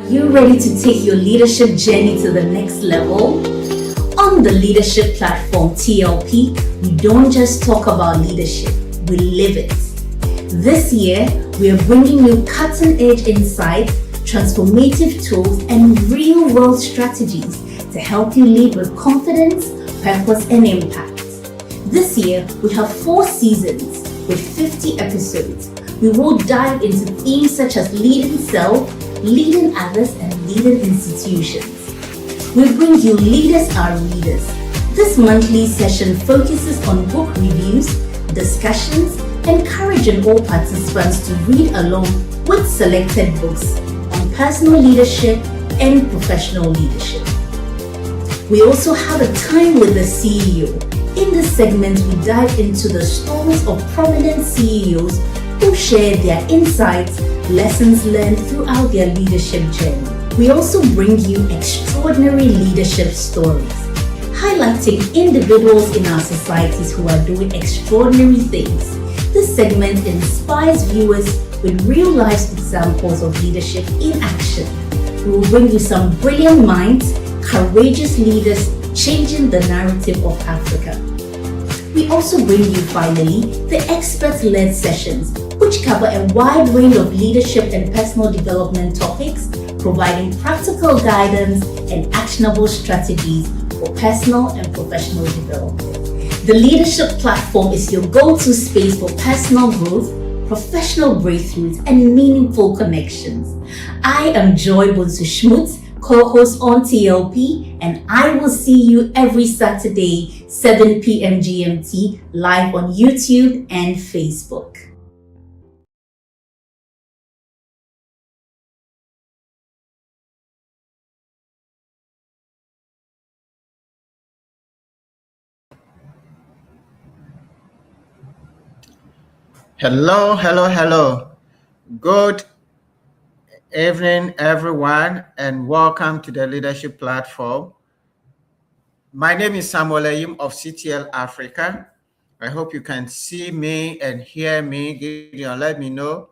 you ready to take your leadership journey to the next level? On the leadership platform TLP, we don't just talk about leadership, we live it. This year, we are bringing you cutting-edge insights, transformative tools, and real-world strategies to help you lead with confidence, purpose, and impact. This year, we have 4 seasons with 50 episodes. We will dive into themes such as leading self, leading others, and leading institutions. We bring you Leaders Are Readers. This monthly session focuses on book reviews, discussions, encouraging all participants to read along with selected books on personal leadership and professional leadership. We also have a Time with the CEO. In this segment, we dive into the stories of prominent CEOs who share their insights, lessons learned throughout their leadership journey. We also bring you extraordinary leadership stories, highlighting individuals in our societies who are doing extraordinary things. This segment inspires viewers with real-life examples of leadership in action. We will bring you some brilliant minds, courageous leaders changing the narrative of Africa. We also bring you finally the expert-led sessions, which cover a wide range of leadership and personal development topics, providing practical guidance and actionable strategies for personal and professional development. The leadership platform is your go-to space for personal growth, professional breakthroughs, and meaningful connections. I am Joy Bunsu-Schmutz, co-host on TLP, and I will see you every Saturday, 7 p.m. GMT, live on YouTube and Facebook. Hello. Good evening, everyone, and welcome to the Leadership Platform. My name is Samuel Ayim of CTL Africa. I hope you can see me and hear me. Gideon, let me know.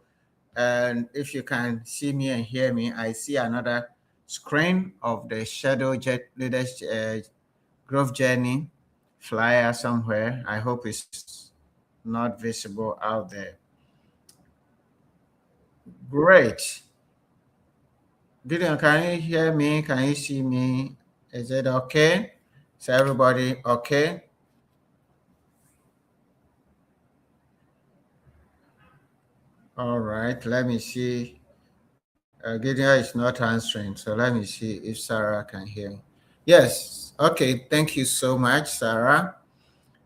And if you can see me and hear me, I see another screen of the Shadow Jet Leadership Growth Journey flyer somewhere. I hope it's not visible out there. Great. Gideon, can you hear me? Can you see me? Is it okay? Is everybody okay? All right, let me see. Gideon is not answering, so let me see if Sarah can hear. Yes, okay, thank you so much, Sarah.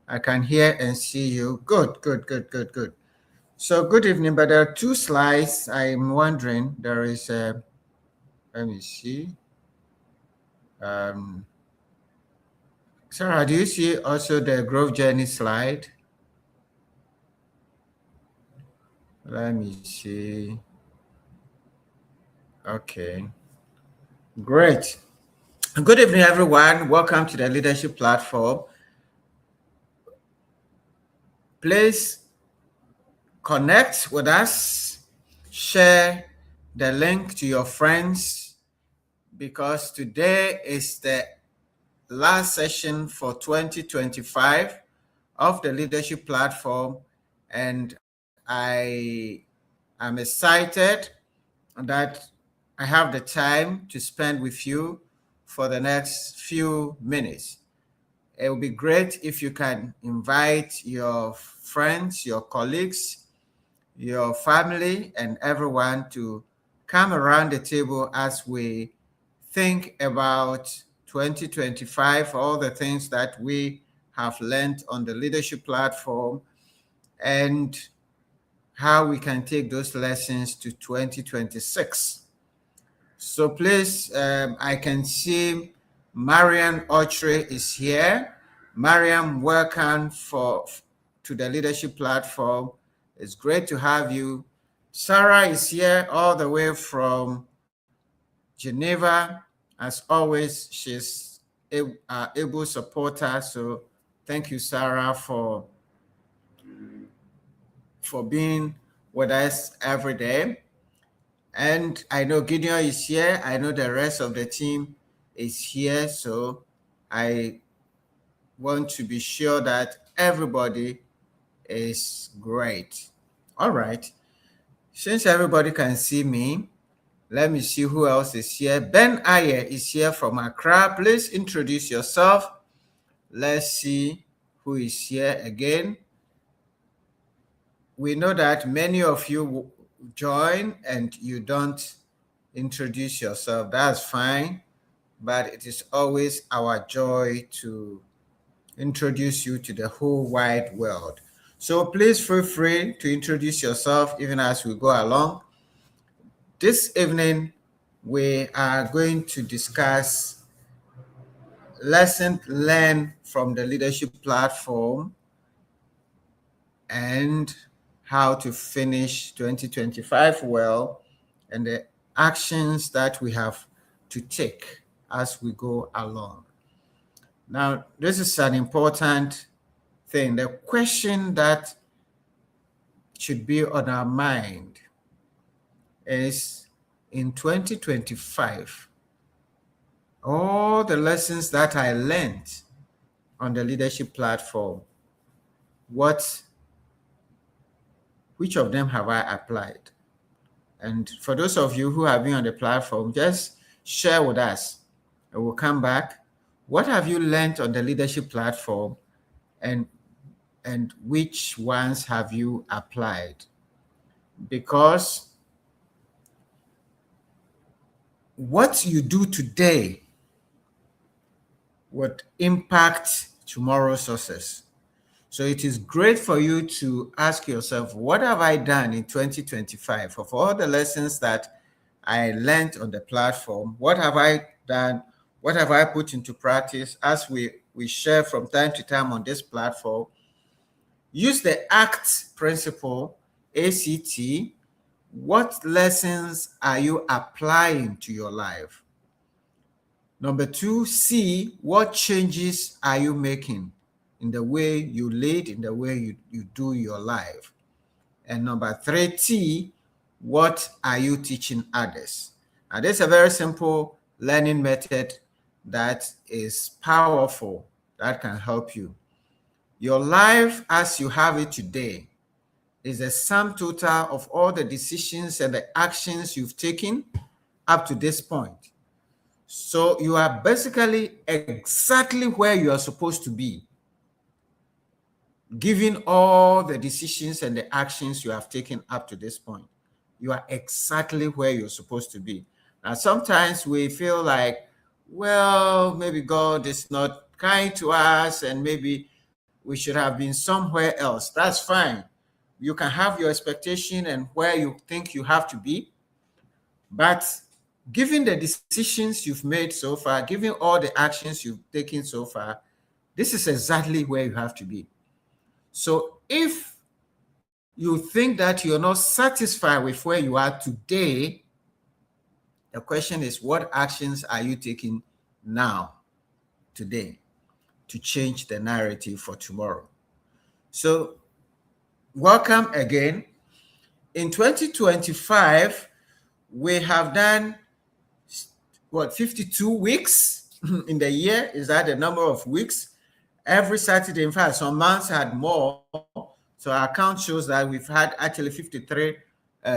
I can hear and see you. Good. So good evening, but there are 2 slides. I'm wondering, there is a, let me see. Sarah, do you see also the growth journey slide? Let me see. Okay, great. Good evening, everyone. Welcome to the Leadership Platform. Please connect with us, share the link to your friends, because today is the last session for 2025 of the Leadership Platform, and I am excited that I have the time to spend with you for the next few minutes. It would be great if you can invite your friends, your colleagues, your family, and everyone to come around the table as we think about 2025, all the things that we have learned on the Leadership Platform, and how we can take those lessons to 2026. So please, I can see Mariam Ochre is here. Mariam, welcome to the Leadership Platform. It's great to have you. Sarah is here all the way from Geneva. As always, she's able supporter. So thank you, Sarah, for being with us every day. And I know Gideon is here. I know the rest of the team is here. So I want to be sure that everybody is great. All right. Since everybody can see me, let me see who else is here. Ben Ayer is here from Accra. Please introduce yourself. Let's see who is here again. We know that many of you join and you don't introduce yourself. That's fine, but it is always our joy to introduce you to the whole wide world. So please feel free to introduce yourself even as we go along. This evening, we are going to discuss lessons learned from the leadership platform and how to finish 2025 well, and the actions that we have to take as we go along. Now, this is an important thing. The question that should be on our mind is, in 2025, all the lessons that I learned on the leadership platform, which of them have I applied? And for those of you who have been on the platform, just share with us and we'll come back. What have you learned on the leadership platform, and which ones have you applied? Because what you do today would impact tomorrow's success. So it is great for you to ask yourself, what have I done in 2025? Of all the lessons that I learned on the platform, what have I done? What have I put into practice as we share from time to time on this platform? Use the ACT principle, ACT. What lessons are you applying to your life? Number 2, C, what changes are you making in the way you lead, in the way you do your life? And number 3, T, what are you teaching others? Now, this is a very simple learning method that is powerful, that can help you. Your life as you have it today is a sum total of all the decisions and the actions you've taken up to this point. So you are basically exactly where you are supposed to be, given all the decisions and the actions you have taken up to this point. You are exactly where you're supposed to be. Now, sometimes we feel like, well, maybe God is not kind to us and maybe we should have been somewhere else. That's fine. You can have your expectation and where you think you have to be. But given the decisions you've made so far, given all the actions you've taken so far, this is exactly where you have to be. So if you think that you're not satisfied with where you are today, the question is, what actions are you taking now, today, to change the narrative for tomorrow? So welcome again. In 2025, we have done, 52 weeks in the year? Is that the number of weeks? Every Saturday, in fact, some months had more. So our count shows that we've had actually 53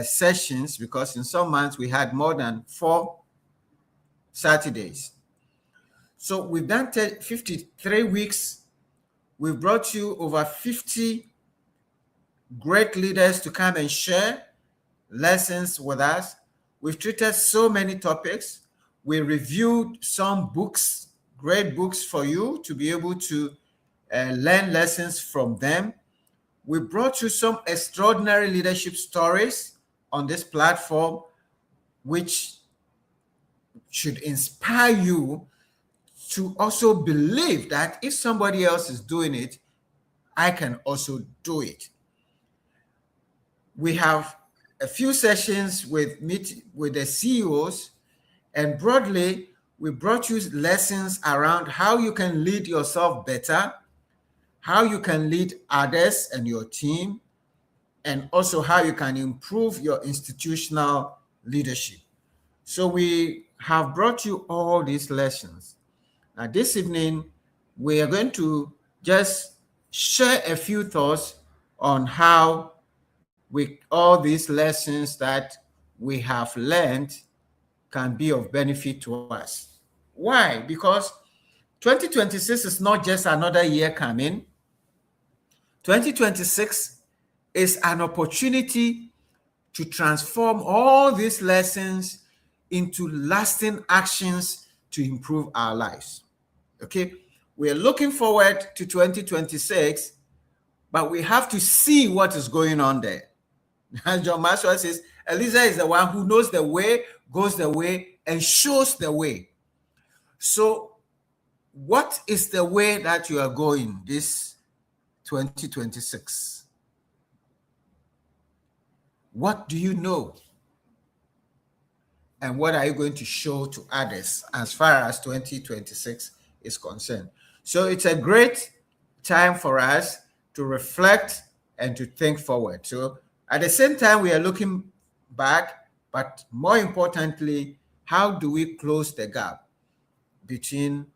sessions, because in some months we had more than 4 Saturdays. So we've done 53 weeks. We've brought you over 50 great leaders to come and share lessons with us. We've treated so many topics. We reviewed some books, great books for you to be able to learn lessons from them. We brought you some extraordinary leadership stories on this platform, which should inspire you to also believe that if somebody else is doing it, I can also do it. We have a few sessions with the CEOs, and broadly, we brought you lessons around how you can lead yourself better, how you can lead others and your team, and also how you can improve your institutional leadership. So we have brought you all these lessons. Now, this evening, we are going to just share a few thoughts on how all these lessons that we have learned can be of benefit to us. Why? Because 2026 is not just another year coming. 2026 is an opportunity to transform all these lessons into lasting actions to improve our lives. Okay? We're looking forward to 2026, but we have to see what is going on there. As John Maxwell says, Eliza is the one who knows the way, goes the way, and shows the way. So, what is the way that you are going this 2026? What do you know? And what are you going to show to others as far as 2026 is concerned? So it's a great time for us to reflect and to think forward. So at the same time, we are looking back, but more importantly, how do we close the gap between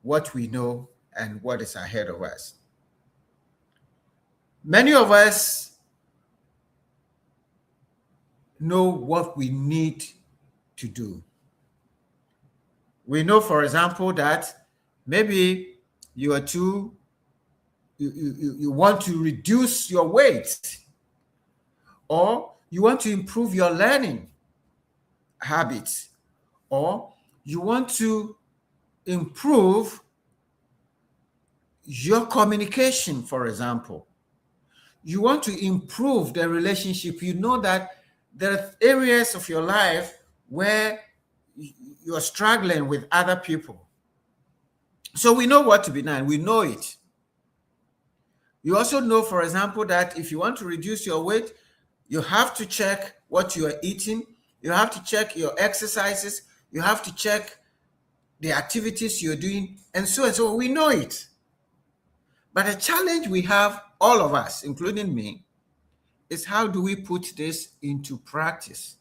what we know and what is ahead of us? Many of us know what we need to do. We know, for example, that maybe you want to reduce your weight, or you want to improve your learning habits, or you want to improve your communication, for example. You want to improve the relationship. You know that there are areas of your life where you're struggling with other people. So we know what to be done. We know it. You also know, for example, that if you want to reduce your weight, you have to check what you are eating. You have to check your exercises. You have to check the activities you're doing, and so and so. We know it. But the challenge we have, all of us, including me, is how do we put this into practice?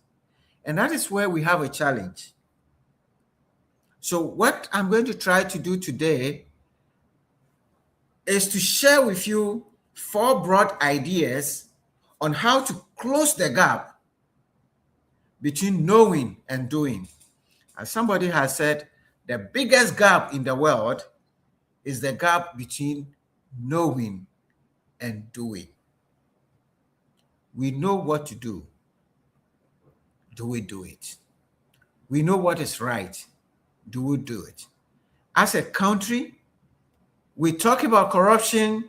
And that is where we have a challenge. So what I'm going to try to do today is to share with you 4 broad ideas on how to close the gap between knowing and doing. As somebody has said, the biggest gap in the world is the gap between knowing and doing. We know what to do. Do we do it? We know what is right. Do we do it? As a country, we talk about corruption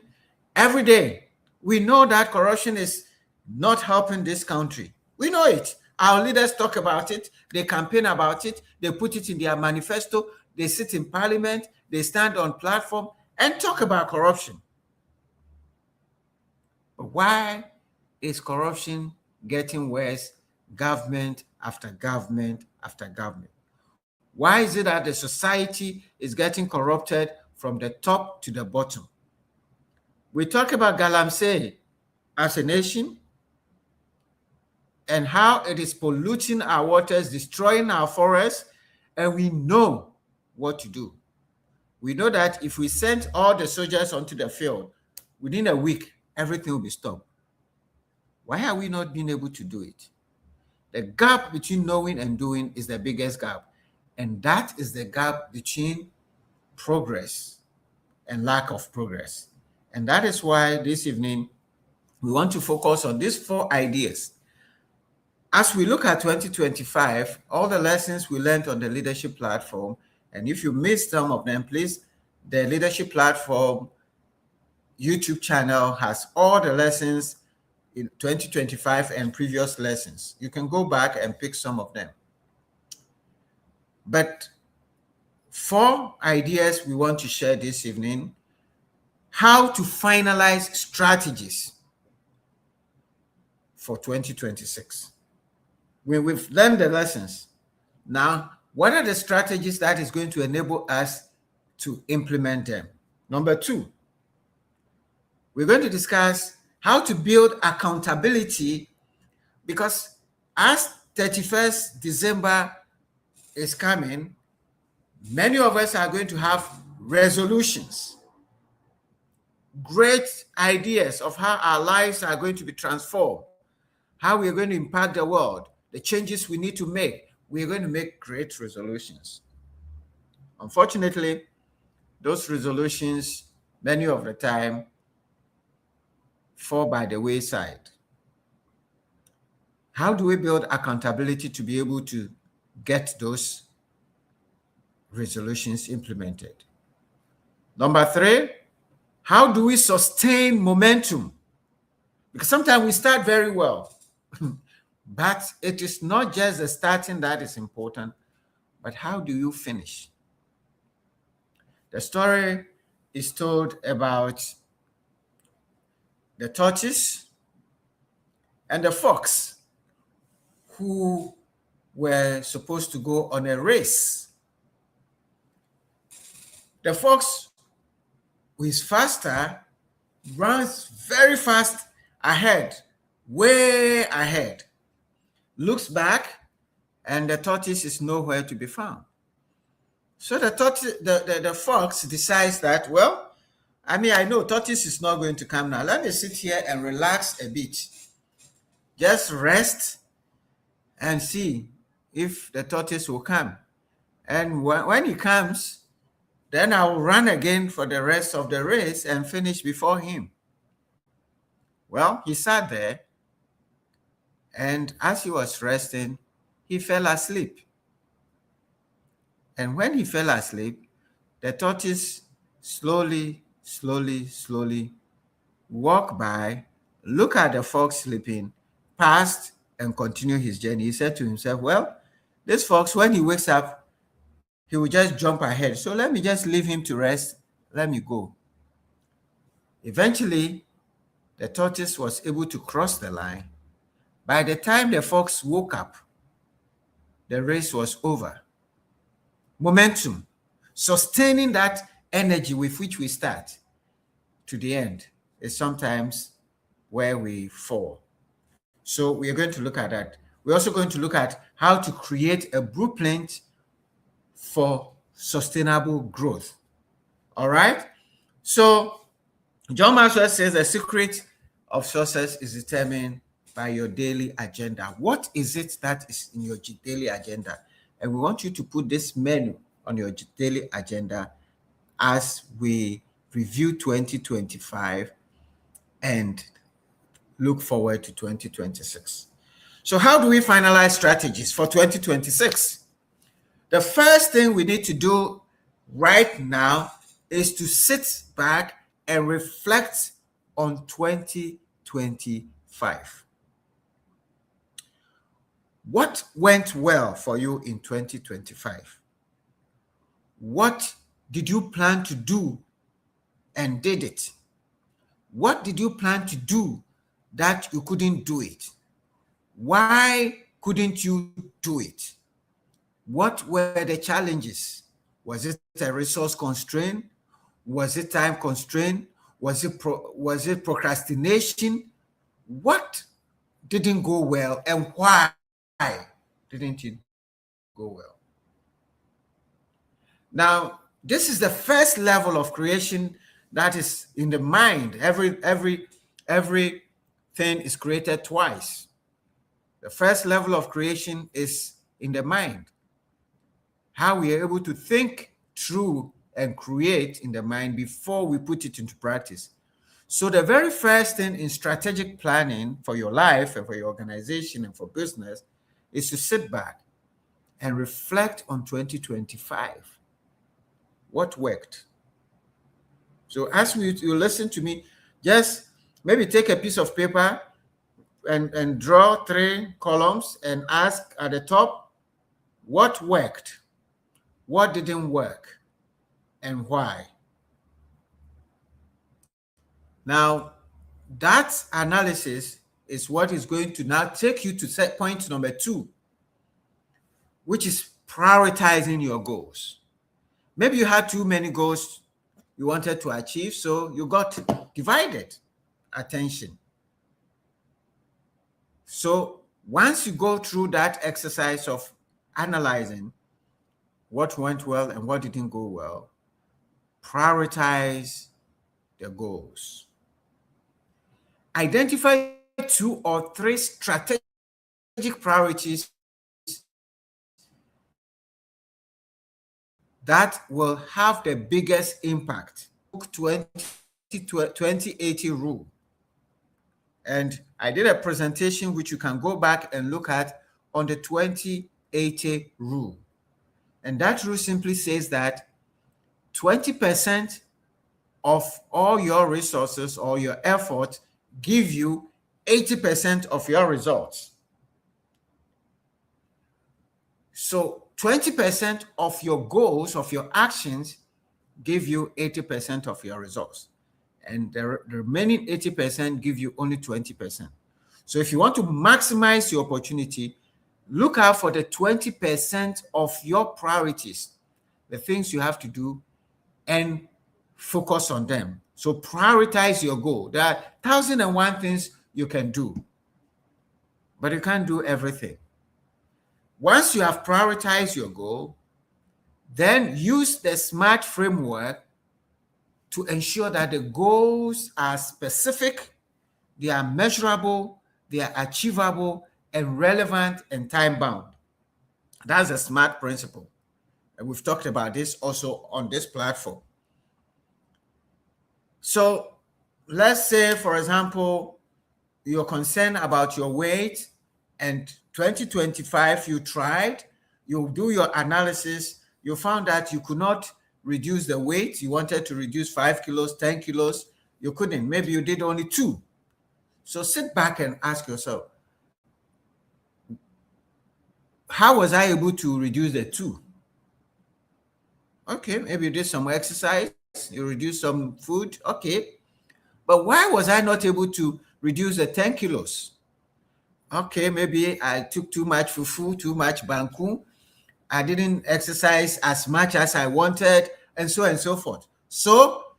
every day. We know that corruption is not helping this country. We know it. Our leaders talk about it. They campaign about it. They put it in their manifesto. They sit in parliament. They stand on platform and talk about corruption. But why is corruption getting worse, government after government after government? Why is it that the society is getting corrupted from the top to the bottom? We talk about Galamsey as a nation and how it is polluting our waters, destroying our forests, and we know what to do. We know that if we send all the soldiers onto the field, within a week, everything will be stopped. Why are we not being able to do it? The gap between knowing and doing is the biggest gap. And that is the gap between progress and lack of progress. And that is why this evening we want to focus on these 4 ideas. As we look at 2025, all the lessons we learned on the leadership platform, and if you missed some of them, please, the leadership platform YouTube channel has all the lessons in 2025 and previous lessons. You can go back and pick some of them. But 4 ideas we want to share this evening: how to finalize strategies for 2026. We've learned the lessons. Now, what are the strategies that is going to enable us to implement them? Number 2, we're going to discuss how to build accountability, because as 31st December is coming, many of us are going to have resolutions, great ideas of how our lives are going to be transformed, how we are going to impact the world, the changes we need to make. We are going to make great resolutions. Unfortunately, those resolutions, many of the time, fall by the wayside. How do we build accountability to be able to get those resolutions implemented? Number 3, how do we sustain momentum? Because sometimes we start very well, but it is not just the starting that is important, but how do you finish? The story is told about the tortoise and the fox who were supposed to go on a race. The fox, who is faster, runs very fast ahead, way ahead, looks back, and the tortoise is nowhere to be found. So the fox decides that, well, I know tortoise is not going to come now. Let me sit here and relax a bit. Just rest and see if the tortoise will come. And when he comes, then I will run again for the rest of the race and finish before him. Well, he sat there, and as he was resting, he fell asleep. And when he fell asleep, the tortoise slowly walked by, looked at the fox sleeping, passed, and continued his journey. He said to himself, well, this fox, when he wakes up, he will just jump ahead. So let me just leave him to rest. Let me go. Eventually, the tortoise was able to cross the line. By the time the fox woke up, the race was over. Momentum, sustaining that energy with which we start to the end, is sometimes where we fall. So we are going to look at that. We're also going to look at how to create a blueprint for sustainable growth. All right? So John Maxwell says the secret of success is determined by your daily agenda. What is it that is in your daily agenda? And we want you to put this menu on your daily agenda as we review 2025 and look forward to 2026. So how do we finalize strategies for 2026? The first thing we need to do right now is to sit back and reflect on 2025. What went well for you in 2025? What did you plan to do and did it? What did you plan to do that you couldn't do it? Why couldn't you do it? What were the challenges? Was it a resource constraint? Was it time constraint? Was it procrastination? What didn't go well, and why didn't it go well? Now, this is the first level of creation that is in the mind. Everything is created twice. The first level of creation is in the mind. How we are able to think through and create in the mind before we put it into practice. So the very first thing in strategic planning for your life and for your organization and for business is to sit back and reflect on 2025. What worked? So as you listen to me, just maybe take a piece of paper and draw 3 columns and ask at the top, what worked? What didn't work? And why? Now, that analysis is what is going to now take you to set point number 2, which is prioritizing your goals. Maybe you had too many goals you wanted to achieve, so you got divided attention. So Once you go through that exercise of analyzing what went well and what didn't go well, prioritize the goals. Identify 2 or 3 strategic priorities that will have the biggest impact. 20-80 rule. And I did a presentation which you can go back and look at on the 20-80 rule. And that rule simply says that 20% of all your resources or your effort give you 80% of your results. So 20% of your goals, of your actions, give you 80% of your results. And the remaining 80% give you only 20%. So if you want to maximize your opportunity, look out for the 20% of your priorities, the things you have to do, and focus on them. So prioritize your goal. There are 1,001 things you can do, but you can't do everything. Once you have prioritized your goal, then use the SMART framework to ensure that the goals are specific, they are measurable, they are achievable, and relevant and time-bound. That's the SMART principle. And we've talked about this also on this platform. So let's say, for example, you're concerned about your weight, and 2025 you tried, you do your analysis, you found that you could not reduce the weight. You wanted to reduce 5 kilos, 10 kilos, you couldn't. Maybe you did only 2. So sit back and ask yourself, how was I able to reduce the 2? Okay, maybe you did some exercise, you reduced some food, okay. But why was I not able to reduce the 10 kilos? Okay, maybe I took too much fufu, too much banku. I didn't exercise as much as I wanted, and so forth. So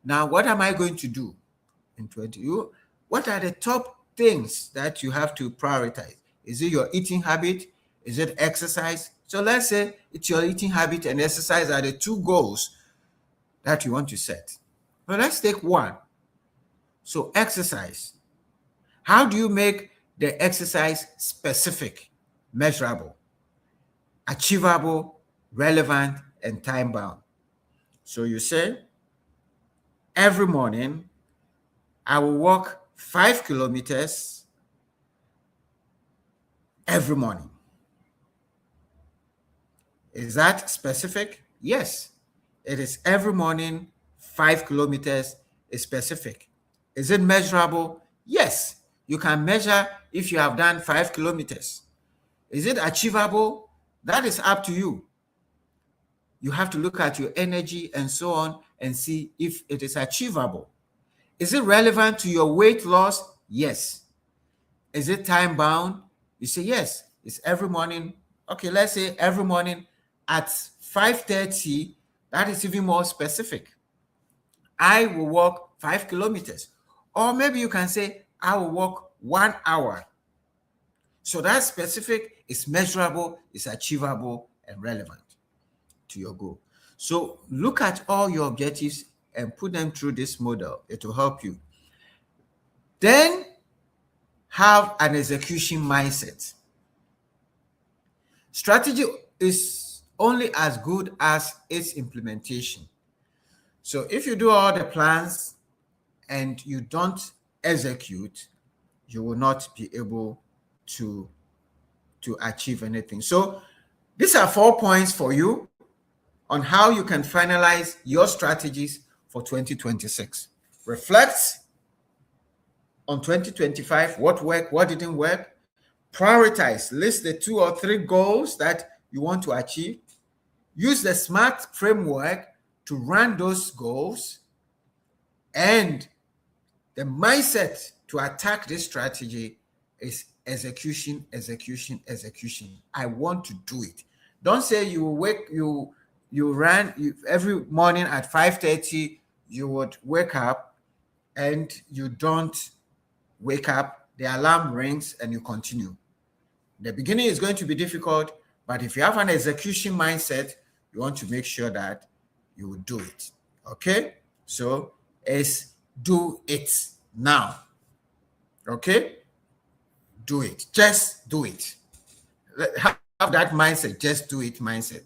now what am I going to do in 20? What are the top things that you have to prioritize? Is it your eating habit? Is it exercise? So let's say it's your eating habit and exercise are the 2 goals that you want to set. But let's take one. So exercise. How do you make the exercise specific, measurable, achievable, relevant, and time-bound? So you say, every morning, I will walk 5 kilometers every morning. Is that specific? Yes, it is. Every morning, 5 kilometers is specific. Is it measurable? Yes, you can measure if you have done 5 kilometers. Is it achievable? That is up to you. You have to look at your energy and so on and see if it is achievable. Is it relevant to your weight loss? Yes. Is it time bound? You say yes. It's every morning. Okay, let's say every morning at 5:30. That is even more specific. I will walk 5 kilometers. Or maybe you can say, I will walk 1 hour. So that specific is measurable, is achievable, and relevant to your goal. So look at all your objectives and put them through this model. It will help you. Then have an execution mindset. Strategy is only as good as its implementation. So if you do all the plans and you don't execute, you will not be able to achieve anything. So these are 4 points for you on how you can finalize your strategies for 2026. Reflect on 2025, what worked, what didn't work. Prioritize, list the 2 or 3 goals that you want to achieve. Use the SMART framework to run those goals. And the mindset to attack this strategy is execution, execution, execution. I want to do it. Don't say you run every morning at 5:30, you would wake up and you don't wake up, the alarm rings and you continue. The beginning is going to be difficult, but if you have an execution mindset, you want to make sure that you will do it. Okay? So it's do it now. Okay? Do it. Just do it. Have that mindset. Just do it mindset.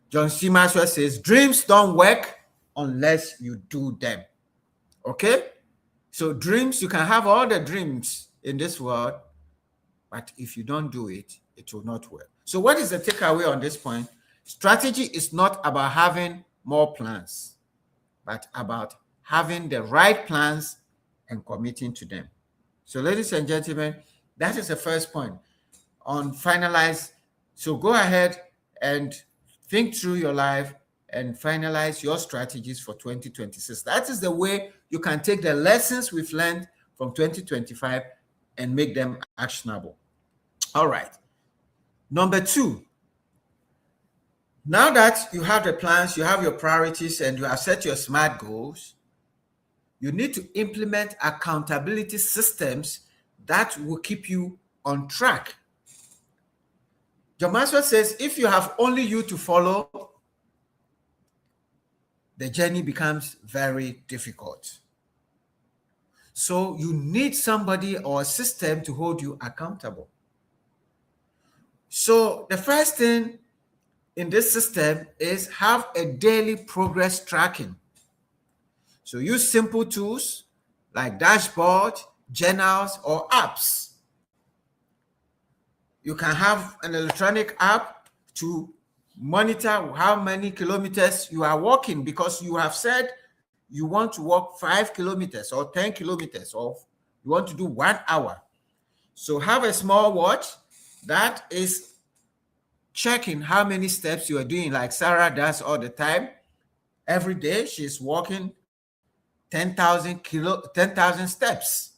John C. Maxwell says, dreams don't work unless you do them. Okay? So dreams, you can have all the dreams in this world, but if you don't do it, it will not work. So what is the takeaway on this point? Strategy is not about having more plans, but about having the right plans and committing to them. So ladies and gentlemen, that is the first point on Finalize. So go ahead and think through your life and finalize your strategies for 2026. That is the way you can take the lessons we've learned from 2025 and make them actionable. All right. Number 2, now that you have the plans, you have your priorities, and you have set your SMART goals, you need to implement accountability systems that will keep you on track. John Maxwell says, if you have only you to follow, the journey becomes very difficult. So you need somebody or a system to hold you accountable. So the first thing in this system is have a daily progress tracking. So use simple tools like dashboard, journals, or apps. You can have an electronic app to monitor how many kilometers you are walking, because you have said you want to walk 5 kilometers or 10 kilometers, or you want to do 1 hour. So have a small watch that is checking how many steps you are doing, like Sarah does all the time. Every day she's walking 10,000 steps,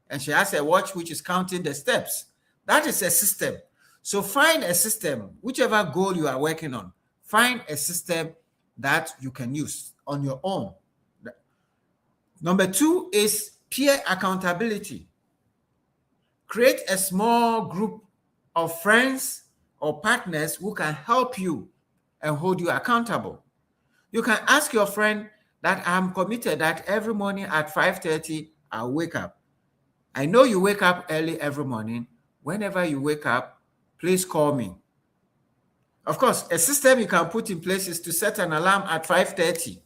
and she has a watch which is counting the steps. That is a system. So find a system, whichever goal you are working on, find a system that you can use on your own. Number 2 is peer accountability. Create a small group of friends or partners who can help you and hold you accountable. You can ask your friend that I'm committed that every morning at 5:30, I'll wake up. I know you wake up early every morning. Whenever you wake up, please call me. Of course, a system you can put in place is to set an alarm at 5:30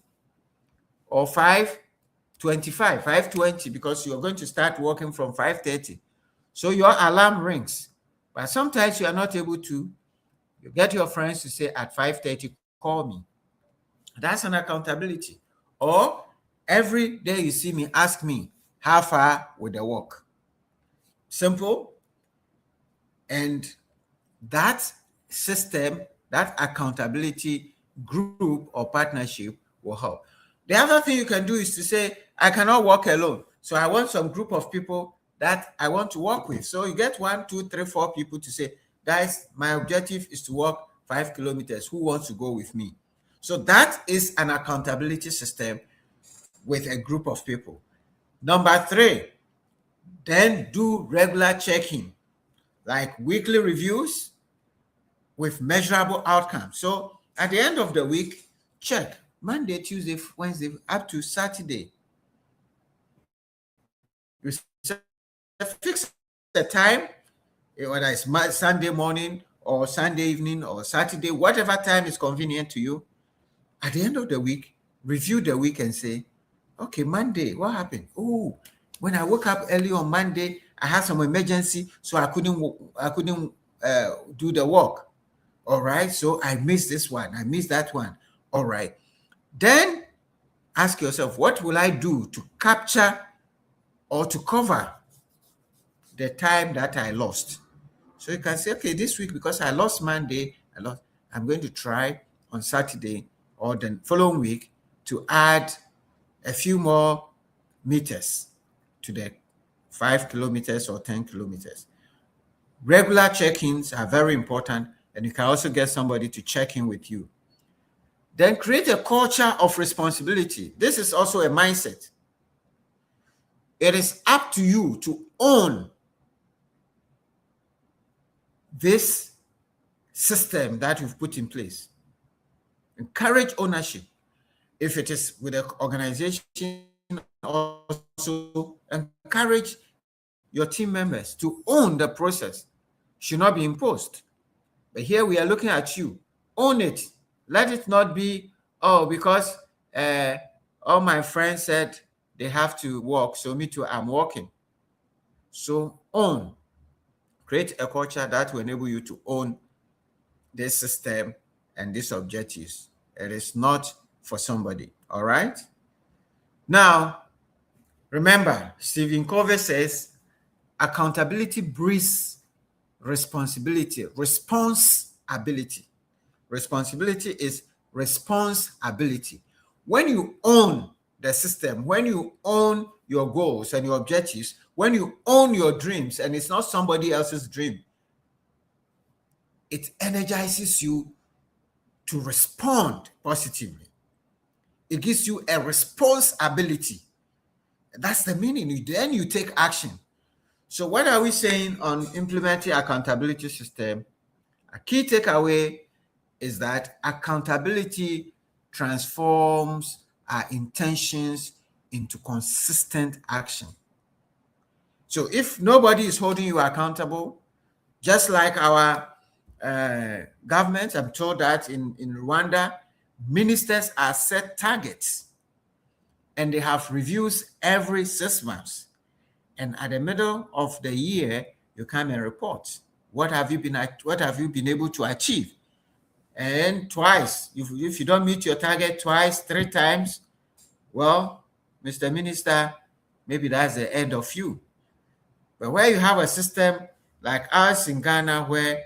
or 5:25, 5:20, because you're going to start working from 5:30. So your alarm rings. But sometimes you are not able to. You get your friends to say at 5:30, call me. That's an accountability. Or every day you see me, ask me, how far will the walk? Simple. And that system, that accountability group or partnership will help. The other thing you can do is to say, I cannot walk alone. So I want some group of people that I want to work with. So you get 1, 2, 3, 4 people to say, guys, my objective is to walk 5 kilometers. Who wants to go with me? So that is an accountability system with a group of people. Number 3, then do regular checking, like weekly reviews with measurable outcomes. So at the end of the week, check Monday, Tuesday, Wednesday, up to Saturday. You fix the time, whether it's Sunday morning or Sunday evening or Saturday, whatever time is convenient to you. At the end of the week, review the week and say, okay, Monday, what happened? Oh, when I woke up early on Monday, I had some emergency, so I couldn't do the work. All right, so I missed this one, I missed that one. All right, then ask yourself, what will I do to capture or to cover the time that I lost? So you can say, okay, this week, because I lost Monday, I'm going to try on Saturday or the following week to add a few more meters to the 5 kilometers or 10 kilometers. Regular check-ins are very important, and you can also get somebody to check in with you. Then create a culture of responsibility. This is also a mindset. It is up to you to own this system that you've put in place. Encourage ownership. If it is with an organization, also encourage your team members to own the process. Should not be imposed. But here we are looking at you. Own it. Let it not be, oh, because all my friends said they have to walk, so me too, I'm walking. So own. Create a culture that will enable you to own this system and these objectives. It is not for somebody. All right. Now, remember, Stephen Covey says accountability breeds responsibility. Responsibility is responsibility. When you own the system, when you own your goals and your objectives, when you own your dreams and it's not somebody else's dream, it energizes you to respond positively. It gives you a responsibility. That's the meaning. Then you take action. So what are we saying on implementing accountability system? A key takeaway is that accountability transforms our intentions into consistent action. So if nobody is holding you accountable, just like our government, I'm told that in Rwanda, ministers are set targets and they have reviews every 6 months. And at the middle of the year, you come and report. What have you been able to achieve? And twice, if you don't meet your target twice, 3 times, well, Mr. Minister, maybe that's the end of you. But where you have a system like ours in Ghana, where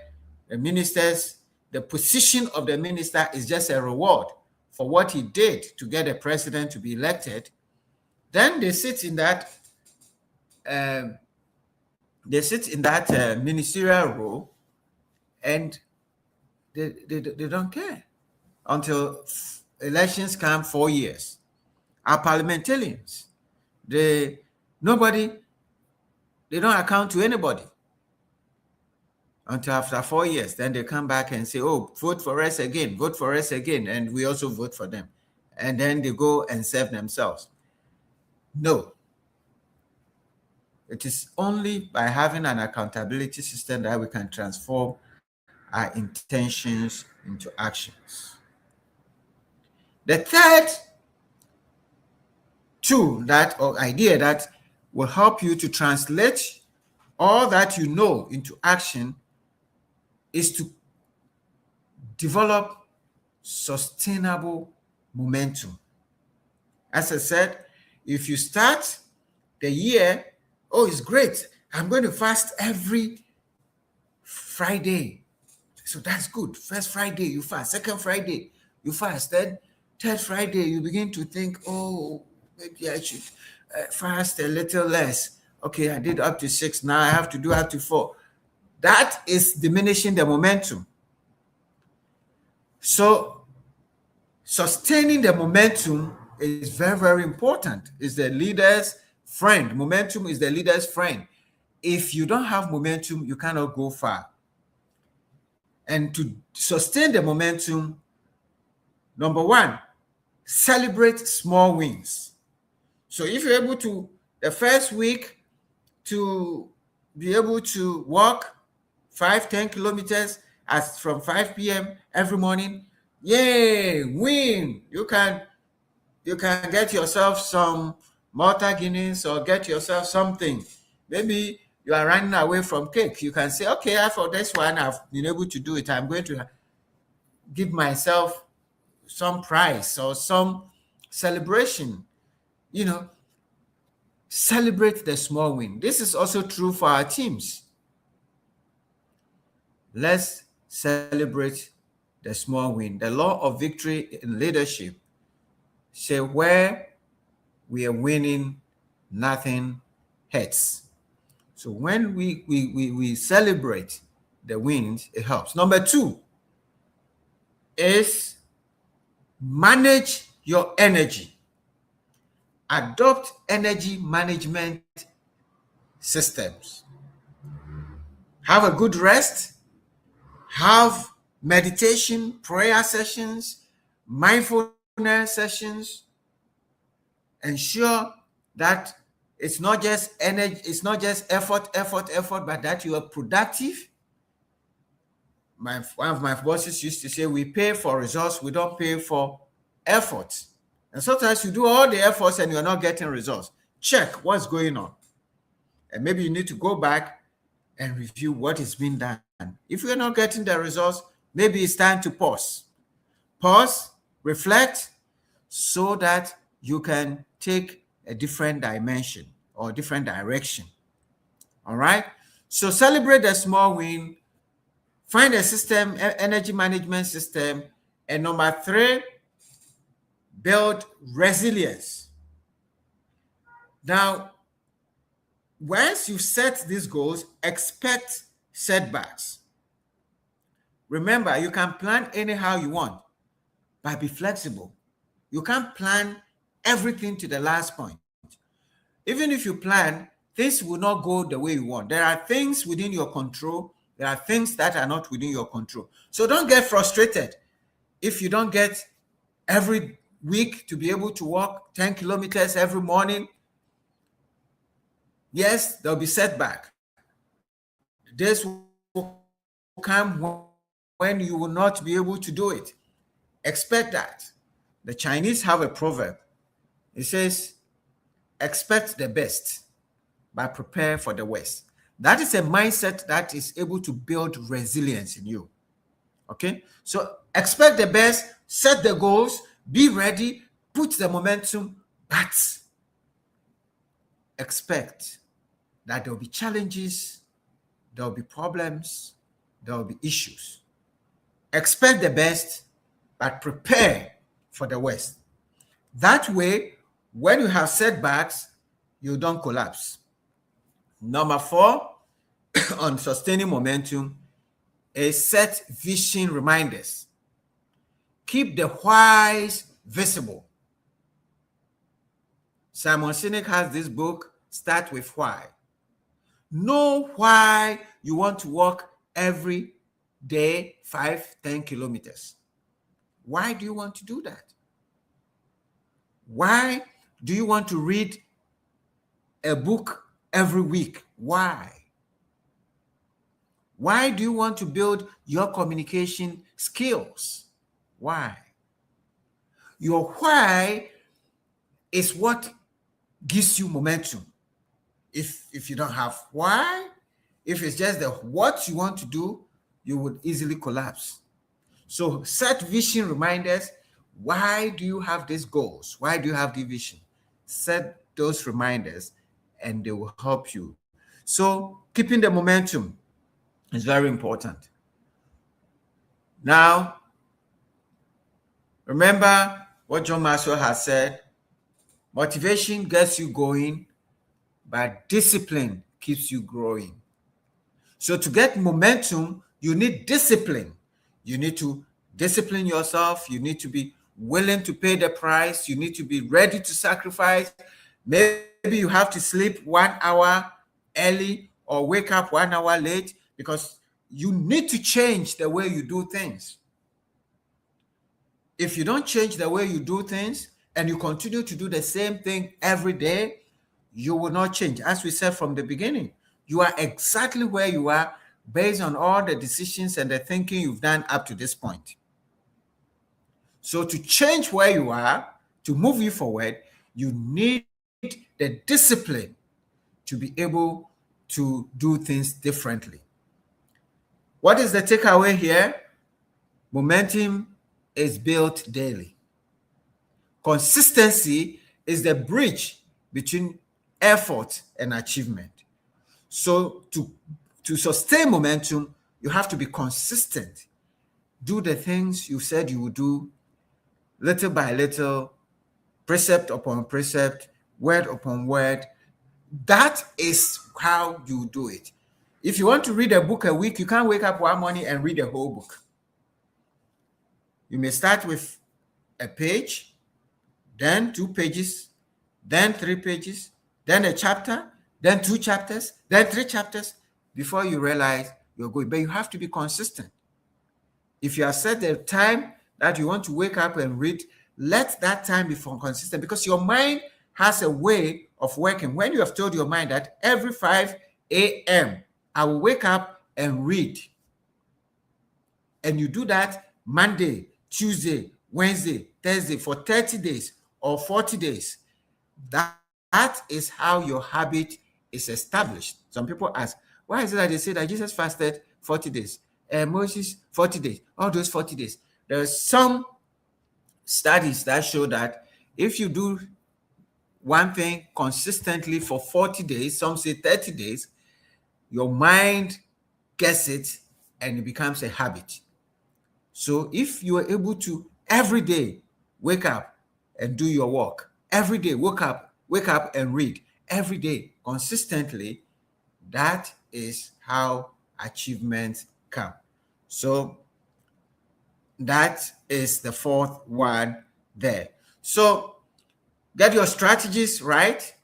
the position of the minister is just a reward for what he did to get the president to be elected, then they sit in that ministerial role, and they don't care until elections come 4 years. Our parliamentarians, they don't account to anybody until after 4 years. Then they come back and say, oh, vote for us again, and we also vote for them. And then they go and serve themselves. No. It is only by having an accountability system that we can transform our intentions into actions. The third tool or idea that will help you to translate all that you know into action is to develop sustainable momentum. As I said, if you start the year, oh, it's great, I'm going to fast every Friday. So that's good. First Friday, you fast. Second Friday, you fast. Then third Friday, you begin to think, oh, maybe I should fast a little less. Okay, I did up to 6. Now I have to do up to 4. That is diminishing the momentum. So sustaining the momentum is very, very important. It's the leader's friend. Momentum is the leader's friend. If you don't have momentum, you cannot go far. And to sustain the momentum, number 1, celebrate small wins. So if you're able to, the first week, to be able to walk 5-10 kilometers from 5 p.m. every morning, yay, win. You can get yourself some Malta Guinness or get yourself something. Maybe you are running away from cake. You can say, okay, for this one, I've been able to do it. I'm going to give myself some prize or some celebration. Celebrate the small win. This is also true for our teams. Let's celebrate the small win. The law of victory in leadership say where we are winning, nothing hurts. So when we celebrate the wins, it helps. Number 2 is manage your energy. Adopt energy management systems. Have a good rest. have meditation, prayer sessions, mindfulness sessions. Ensure that it's not just energy, it's not just effort, but that you are productive. One of my bosses used to say, we pay for results, we don't pay for efforts. And sometimes you do all the efforts and you're not getting results. Check what's going on. And maybe you need to go back and review what is being done. If you're not getting the results, maybe it's time to pause. Pause, reflect, so that you can take a different dimension or different direction. All right? So celebrate the small win, find a system, energy management system, and number 3, build resilience. Now, once you set these goals, expect setbacks. Remember, you can plan anyhow you want, but be flexible. You can't plan everything to the last point. Even if you plan, things will not go the way you want. There are things within your control. There are things that are not within your control. So don't get frustrated if you don't get every week to be able to walk 10 kilometers every morning. Yes, there'll be setback. Days will come when you will not be able to do it. Expect that. The Chinese have a proverb. It says, expect the best, but prepare for the worst. That is a mindset that is able to build resilience in you. Okay? So expect the best, set the goals, be ready, put the momentum, but expect that there will be challenges, there will be problems, there will be issues. Expect the best, but prepare for the worst. That way, when you have setbacks, you don't collapse. Number 4, on sustaining momentum, is set vision reminders. Keep the whys visible. Simon Sinek has this book, Start with Why. Know why you want to walk every day 5-10 kilometers. Why do you want to do that? Why do you want to read a book every week? Why? Why do you want to build your communication skills? Why? Your why is what gives you momentum. If you don't have why, if it's just the what you want to do, you would easily collapse. So set vision reminders. Why do you have these goals? Why do you have the vision? Set those reminders and they will help you. So keeping the momentum is very important. Now, remember what John Maxwell has said, motivation gets you going, but discipline keeps you growing. So to get momentum, you need discipline. You need to discipline yourself. You need to be willing to pay the price. You need to be ready to sacrifice. Maybe you have to sleep 1 hour early or wake up 1 hour late because you need to change the way you do things. If you don't change the way you do things and you continue to do the same thing every day, you will not change. As we said from the beginning, you are exactly where you are based on all the decisions and the thinking you've done up to this point. So to change where you are, to move you forward, you need the discipline to be able to do things differently. What is the takeaway here? Momentum is built daily. Consistency is the bridge between effort and achievement. So to sustain momentum, you have to be consistent. Do the things you said you would do, little by little, precept upon precept, word upon word. That is how you do it. If you want to read a book a week, you can't wake up one morning and read a whole book. You may start with a page, then 2 pages, then 3 pages, then a chapter, then 2 chapters, then 3 chapters, before you realize you're going. But you have to be consistent. If you have set the time that you want to wake up and read, let that time be consistent, because your mind has a way of working. When you have told your mind that every 5 a.m. I will wake up and read, and you do that Monday, Tuesday, Wednesday, Thursday for 30 days or 40 days, that is how your habit is established. Some people ask, why is it that they say that Jesus fasted 40 days? Moses 40 days, all those 40 days. There are some studies that show that if you do one thing consistently for 40 days, some say 30 days, your mind gets it and it becomes a habit. So if you are able to every day wake up and do your work, every day wake up and read, every day consistently, that is how achievements come. So that is the fourth one there. So get your strategies right,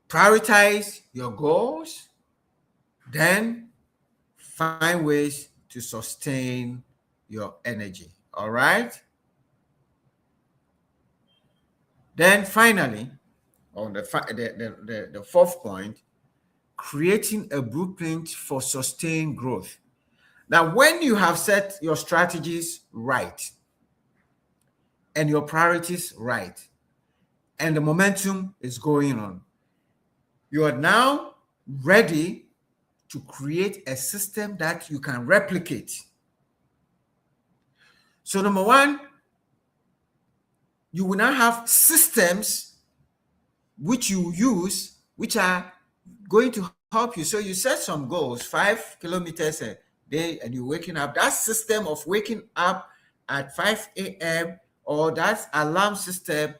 prioritize your goals, then find ways to sustain your energy. All right. Then finally, on the fourth point, creating a blueprint for sustained growth. Now, when you have set your strategies right and your priorities right, and the momentum is going on, you are now ready to create a system that you can replicate. So number one, you will now have systems which you use, which are going to help you. So you set some goals, 5 kilometers a day, and you're waking up. That system of waking up at 5 a.m. or that alarm system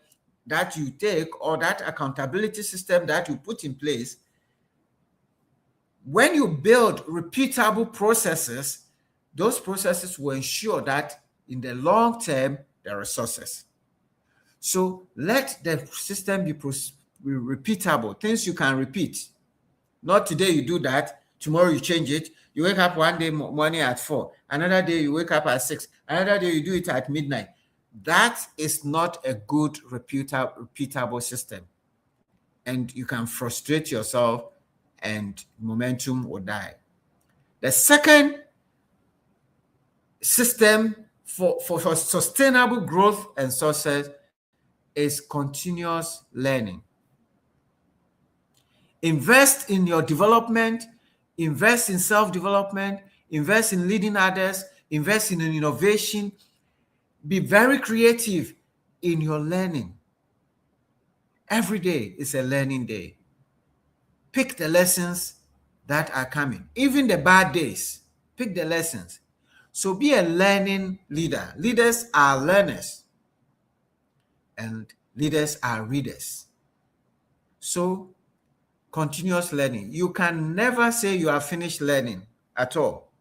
that you take, or that accountability system that you put in place, when you build repeatable processes, those processes will ensure that in the long term, there are success. So let the system be repeatable, things you can repeat. Not today you do that, tomorrow you change it. You wake up one day morning at 4, another day you wake up at 6, another day you do it at midnight. That is not a good repeatable system. And you can frustrate yourself and momentum will die. The second system for sustainable growth and success is continuous learning. Invest in your development, invest in self-development, invest in leading others, invest in innovation. Be very creative in your learning. Every day is a learning day. Pick the lessons that are coming, even the bad days. Pick the lessons. So be a learning leader. Leaders are learners, and leaders are readers. So continuous learning. You can never say you are finished learning at all.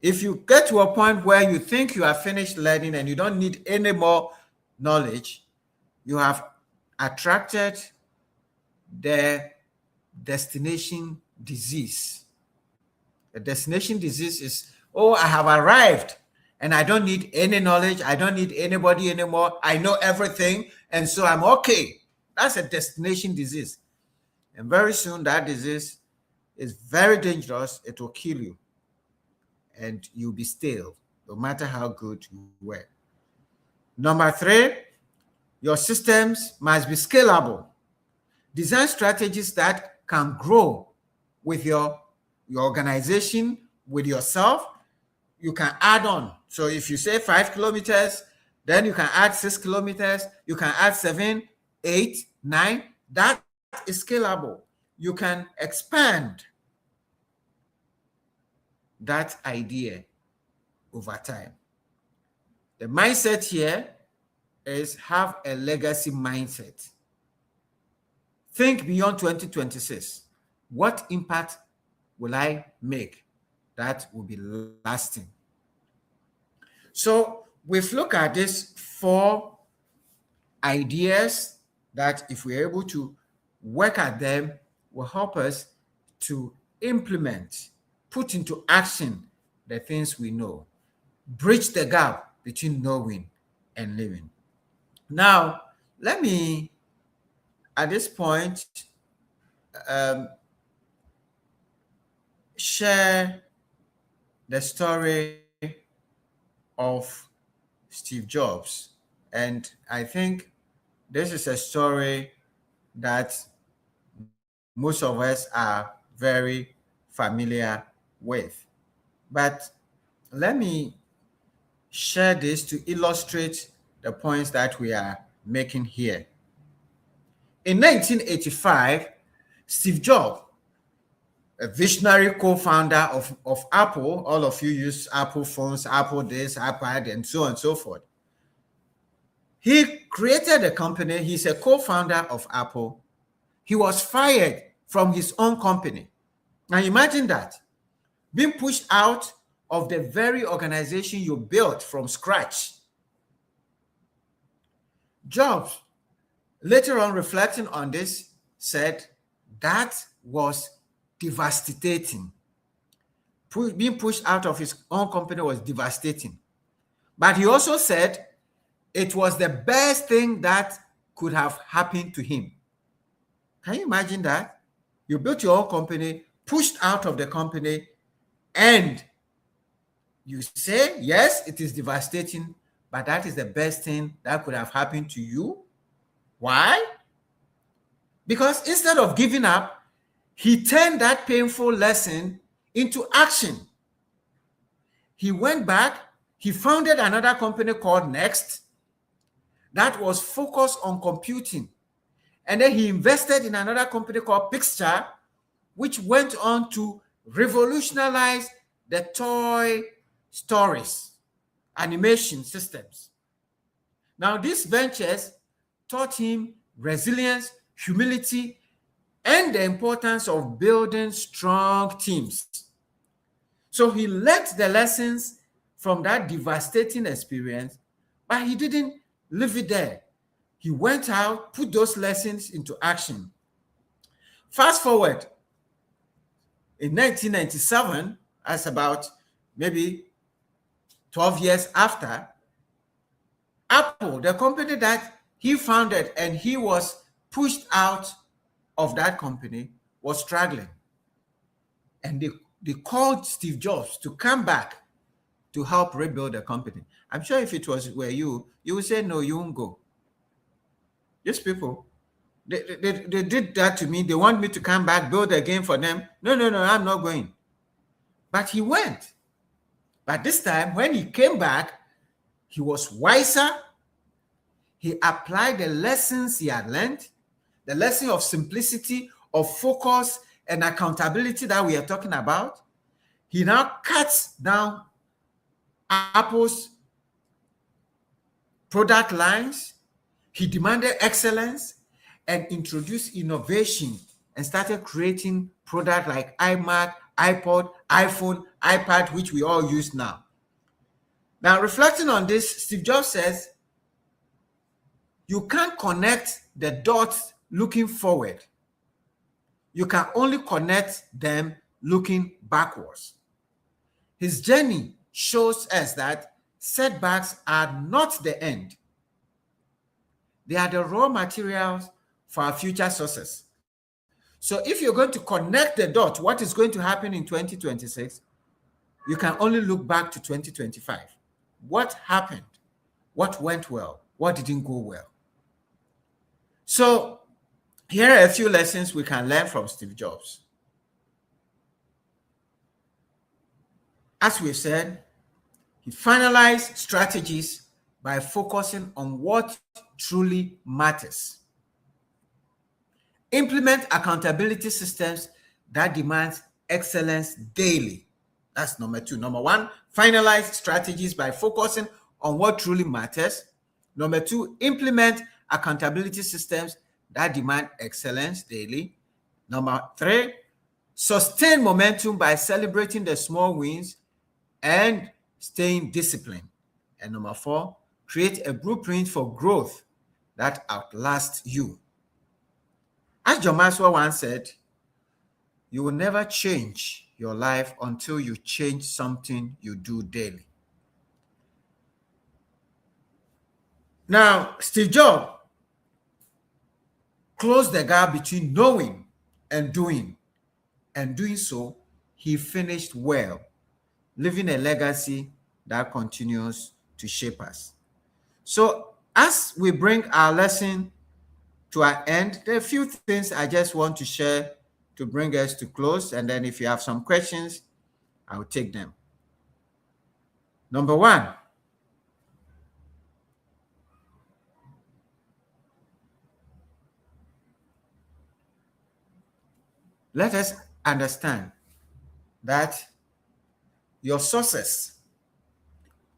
If you get to a point where you think you are finished learning and you don't need any more knowledge, you have attracted the destination disease. The destination disease is, oh, I have arrived and I don't need any knowledge. I don't need anybody anymore. I know everything, and so I'm okay. That's a destination disease. And very soon that disease is very dangerous. It will kill you. And you'll be stale, no matter how good you were. Number 3, your systems must be scalable. Design strategies that can grow with your organization, with yourself. You can add on. So if you say 5 kilometers, then you can add 6 kilometers, you can add 7, 8, 9. That is scalable. You can expand that idea over time. The mindset here is have a legacy mindset. Think beyond 2026. What impact will I make that will be lasting? So we've looked at these 4 ideas that, if we're able to work at them, will help us to implement, put into action the things we know. Bridge the gap between knowing and living. Now, let me, at this point, um, share the story of Steve Jobs. And I think this is a story that most of us are very familiar with. But let me share this to illustrate the points that we are making here. In 1985, Steve Jobs, a visionary co-founder of Apple, all of you use Apple phones, Apple this, iPad, and so on and so forth. He created a company. He's a co-founder of Apple. He was fired from his own company. Now imagine that, being pushed out of the very organization you built from scratch. Jobs, later on reflecting on this, said that was devastating. Being pushed out of his own company was devastating. But he also said it was the best thing that could have happened to him. Can you imagine that? You built your own company, pushed out of the company, and you say, yes, it is devastating, but that is the best thing that could have happened to you. Why? Because instead of giving up, he turned that painful lesson into action. He went back, he founded another company called Next that was focused on computing. And then he invested in another company called Pixar, which went on to revolutionize the toy stories, animation systems. Now, these ventures taught him resilience, humility, and the importance of building strong teams. So he learned the lessons from that devastating experience, but he didn't leave it there. He went out, put those lessons into action. Fast forward, in 1997, that's about maybe 12 years after, Apple, the company that he founded and he was pushed out of that company, was struggling. And they called Steve Jobs to come back to help rebuild the company. I'm sure if it were you would say, no, you won't go. These people, they did that to me. They want me to come back, build again for them. No, I'm not going. But he went. But this time, when he came back, he was wiser. He applied the lessons he had learned, the lesson of simplicity, of focus, and accountability that we are talking about. He now cuts down Apple's product lines. He demanded excellence and introduced innovation and started creating products like iMac, iPod, iPhone, iPad, which we all use now. Now, reflecting on this, Steve Jobs says, you can't connect the dots looking forward. You can only connect them looking backwards. His journey shows us that setbacks are not the end. They are the raw materials for our future success. So if you're going to connect the dot, what is going to happen in 2026, you can only look back to 2025. What happened? What went well? What didn't go well? So here are a few lessons we can learn from Steve Jobs. As we've said, he finalized strategies by focusing on what truly matters. Implement accountability systems that demand excellence daily. That's number two. Number one, finalize strategies by focusing on what truly matters. Number two, implement accountability systems that demand excellence daily. Number three, sustain momentum by celebrating the small wins and staying disciplined. And number four, create a blueprint for growth that outlasts you. As John Maxwell once said, you will never change your life until you change something you do daily. Now, Steve Jobs closed the gap between knowing and doing. And doing so, he finished well, leaving a legacy that continues to shape us. So, as we bring our lesson to an end, there are a few things I just want to share to bring us to close. And then, if you have some questions, I will take them. Number one, let us understand that your success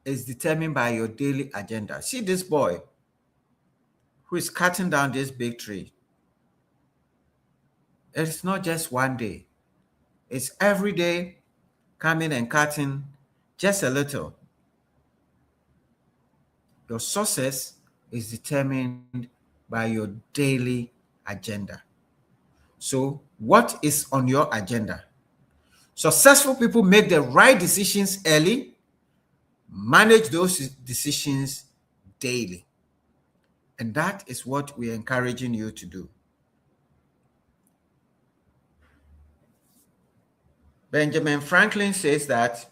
is determined by your daily agenda. See this boy who is cutting down this big tree. It's not just one day, it's every day coming and cutting just a little. Your success is determined by your daily agenda. So, what is on your agenda? Successful people make the right decisions early, manage those decisions daily. And that is what we're encouraging you to do. Benjamin Franklin says that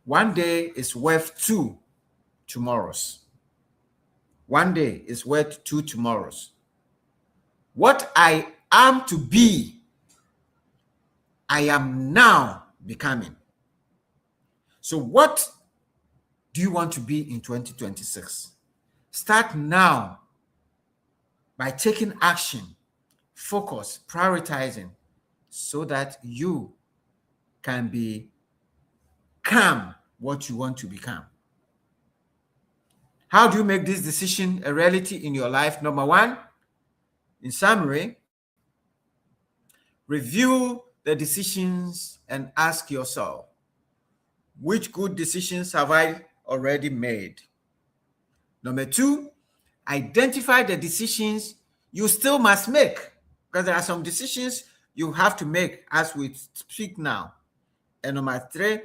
one day is worth two tomorrows. One day is worth two tomorrows. What I am to be, I am now becoming. So what do you want to be in 2026? Start now by taking action, focus, prioritizing, so that you can become what you want to become. How do you make this decision a reality in your life? Number one, in summary, review the decisions and ask yourself, which good decisions have I already made? Number two, identify the decisions you still must make, because there are some decisions you have to make as we speak now. And number three,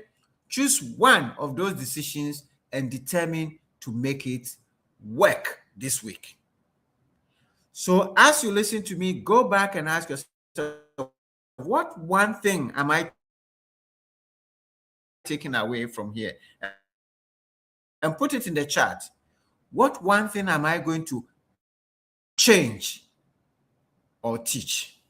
choose one of those decisions and determine to make it work this week. So as you listen to me, go back and ask yourself, what one thing am I taking away from here? And put it in the chat. What one thing am I going to change or teach?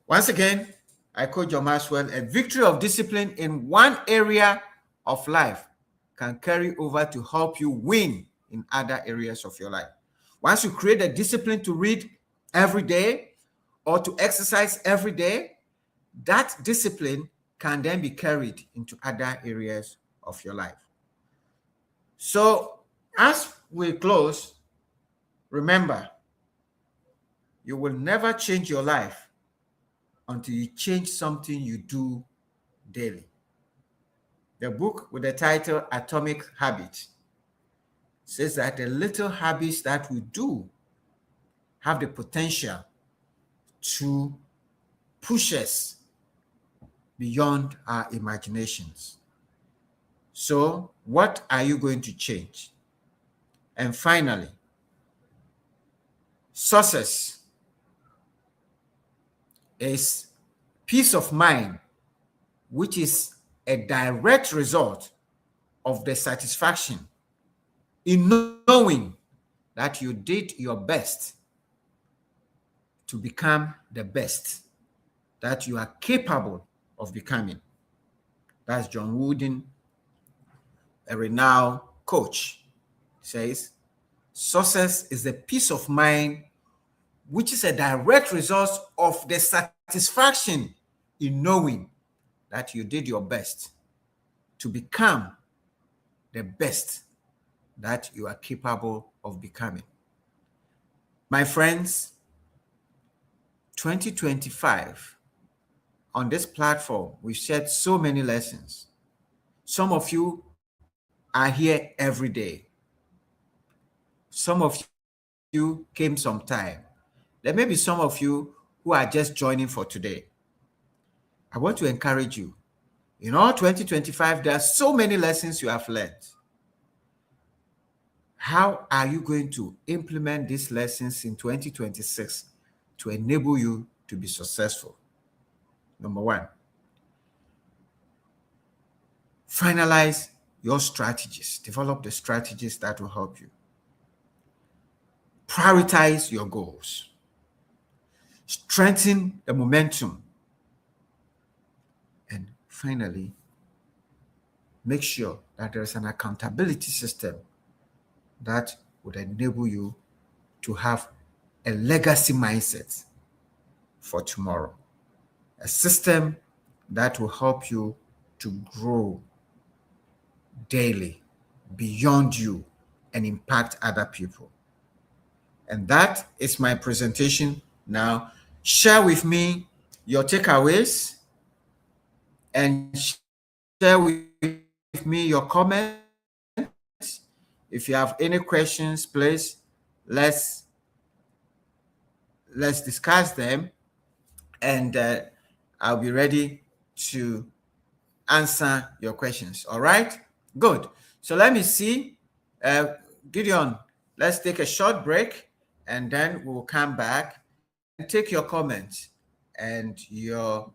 Once again, I quote John Maxwell, a victory of discipline in one area of life can carry over to help you win in other areas of your life. Once you create a discipline to read every day or to exercise every day, that discipline can then be carried into other areas of your life. So as we close, remember, you will never change your life until you change something you do daily. The book with the title Atomic Habits says that the little habits that we do have the potential to push us beyond our imaginations. So, what are you going to change? And finally, success is peace of mind, which is a direct result of the satisfaction in knowing that you did your best to become the best that you are capable of becoming. That's John Wooden, a renowned coach, says, success is the peace of mind which is a direct result of the satisfaction in knowing that you did your best to become the best that you are capable of becoming. My friends, 2025, on this platform, we've shared so many lessons. Some of you are here every day. Some of you came sometime. There may be some of you who are just joining for today. I want to encourage you. In all 2025, there are so many lessons you have learned. How are you going to implement these lessons in 2026 to enable you to be successful? Number one, finalize your strategies. Develop the strategies that will help you. Prioritize your goals. Strengthen the momentum. And finally, make sure that there is an accountability system that would enable you to have a legacy mindset for tomorrow. A system that will help you to grow daily beyond you and impact other people. And that is my presentation. Now, share with me your takeaways and share with me your comments. If you have any questions, please let's discuss them, and I'll be ready to answer your questions. All right, good. So let me see, Gideon, let's take a short break and then we'll come back and take your comments and your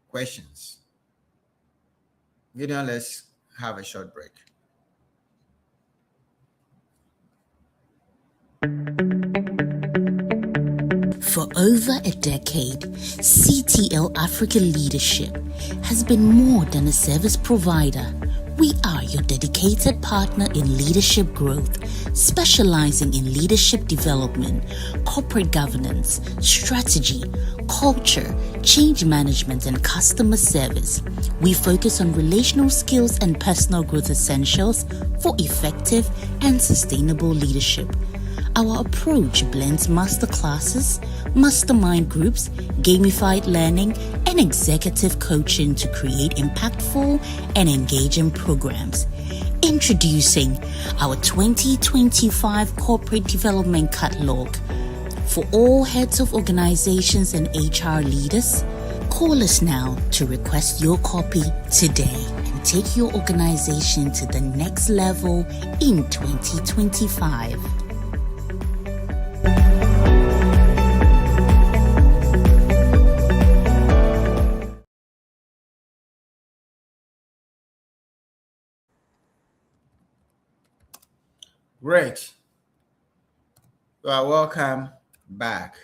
questions. Gideon, let's have a short break. For over a decade, CTL Africa Leadership has been more than a service provider. We are your dedicated partner in leadership growth, specializing in leadership development, corporate governance, strategy, culture, change management, and customer service. We focus on relational skills and personal growth essentials for effective and sustainable leadership. Our approach blends masterclasses, mastermind groups, gamified learning, and executive coaching to create impactful and engaging programs. Introducing our 2025 Corporate Development Catalog. For all heads of organizations and HR leaders, call us now to request your copy today and take your organization to the next level in 2025. Great. You are welcome back.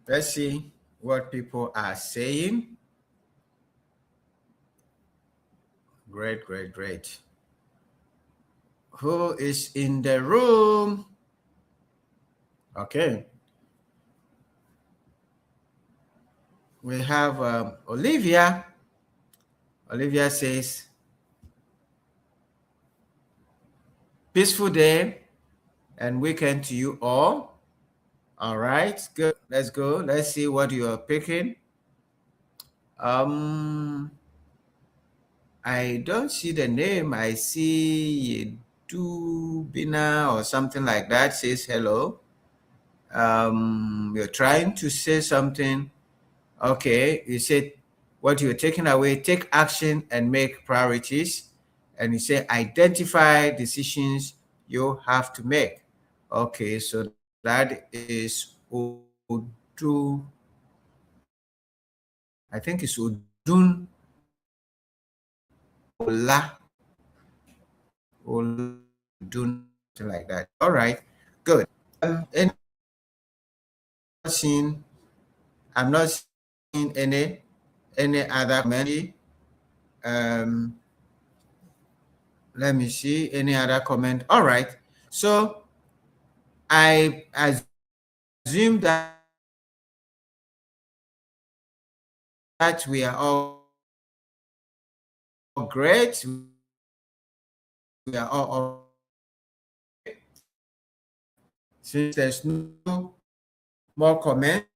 Let's see what people are saying. Great, great, great. Who is in the room? Okay. We have Olivia. Olivia says, peaceful day and weekend to you all. All right, good. Let's go. Let's see what you are picking. I don't see the name. I see Dubina or something like that says hello. You're trying to say something. Okay, you said what you're taking away, take action and make priorities. And you say identify decisions you have to make. Okay, so that is Odu. I think it's Odun Ola. Odun, something like that. All right, good. And I'm not seeing any other comment. Let me see any other comment. All right, so I assume that we are all great. We are all since there's no more comments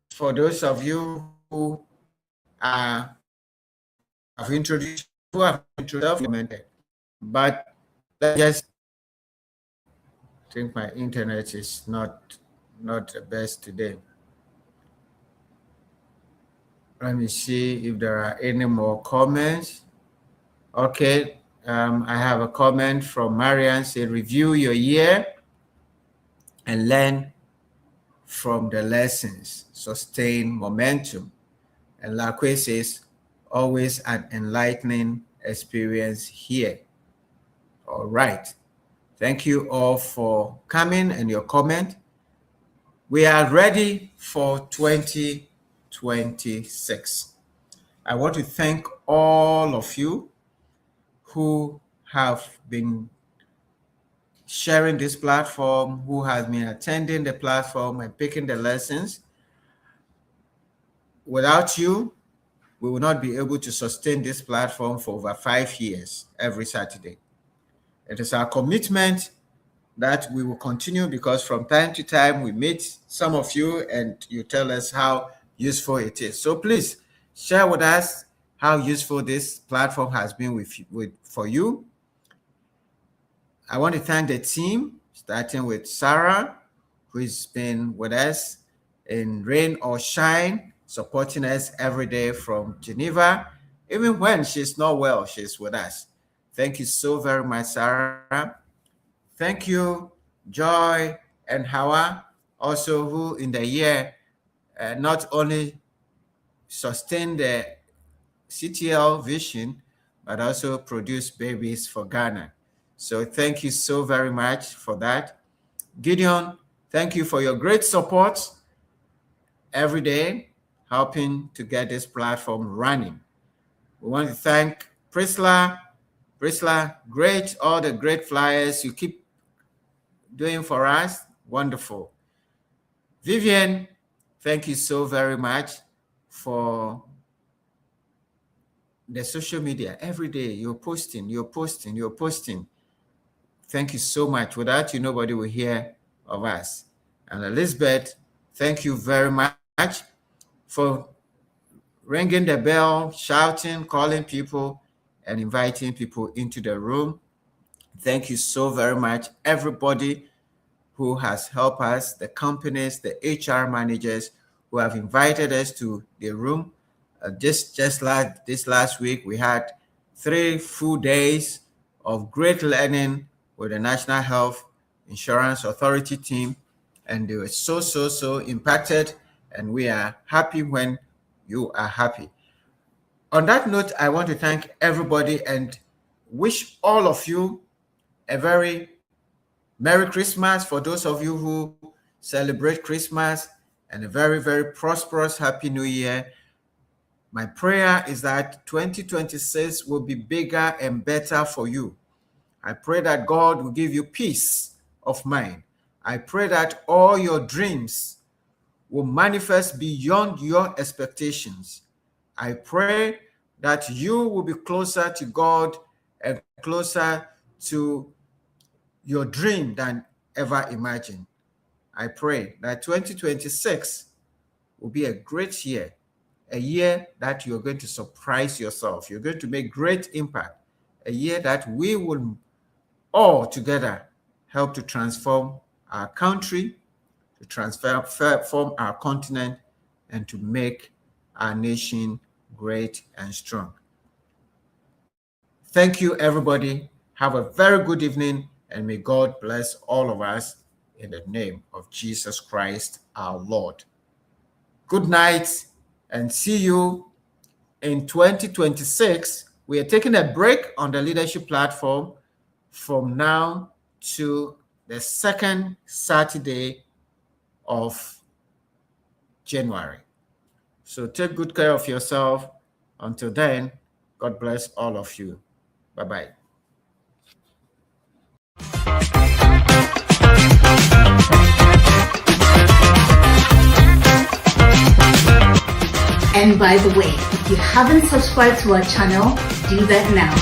for those of you who have introduced commented, but let's just think my internet is not the best today. Let me see if there are any more comments. Okay, I have a comment from Marian. Say, review your year and learn from the lessons. Sustain momentum. And Lakwe says, always an enlightening experience here. All right. Thank you all for coming and your comment. We are ready for 2026. I want to thank all of you who have been sharing this platform, who has been attending the platform and picking the lessons. Without you, we will not be able to sustain this platform for over 5 years every Saturday. It is our commitment that we will continue, because from time to time we meet some of you and you tell us how useful it is. So please share with us how useful this platform has been for you. I want to thank the team, starting with Sarah, who's been with us in rain or shine, supporting us every day from Geneva. Even when she's not well, she's with us. Thank you so very much, Sarah. Thank you, Joy and Hawa, also who in the year not only sustained the CTL vision, but also produced babies for Ghana. So thank you so very much for that. Gideon, thank you for your great support every day, helping to get this platform running. We want to thank Priscilla. Priscilla, great, all the great flyers you keep doing for us. Wonderful. Vivian, thank you so very much for the social media. Every day you're posting. Thank you so much. Without you, nobody will hear of us. And Elizabeth, thank you very much for ringing the bell, shouting, calling people, and inviting people into the room. Thank you so very much, everybody who has helped us, the companies, the HR managers who have invited us to the room. Just like this last week, we had 3 full days of great learning with the National Health Insurance Authority team, and they were so impacted, and we are happy when you are happy. On that note, I want to thank everybody and wish all of you a very Merry Christmas for those of you who celebrate Christmas, and a very, very prosperous Happy New Year. My prayer is that 2026 will be bigger and better for you. I pray that God will give you peace of mind. I pray that all your dreams will manifest beyond your expectations. I pray that you will be closer to God and closer to your dream than ever imagined. I pray that 2026 will be a great year, a year that you're going to surprise yourself. You're going to make great impact, a year that we will all together help to transform our country, to transform our continent, and to make our nation great and strong. Thank you, everybody. Have a very good evening, and may God bless all of us in the name of Jesus Christ, our Lord. Good night, and see you in 2026. We are taking a break on the leadership platform from now to the second Saturday of January. So take good care of yourself. Until then, God bless all of you. Bye-bye. And by the way, if you haven't subscribed to our channel, do that now.